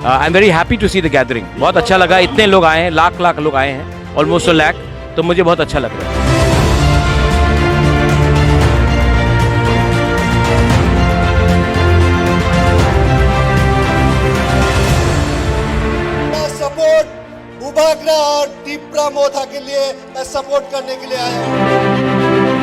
I am very happy to see the gathering. बहुत अच्छा लगा, इतने लोग आए हैं, लाख लाख लोग आए हैं, ऑलमोस्ट 1 लाख, तो मुझे बहुत अच्छा लग रहा है। सपोर्ट उभागरा और टीपरा मोथा के लिए मैं सपोर्ट करने के लिए आया हूँ।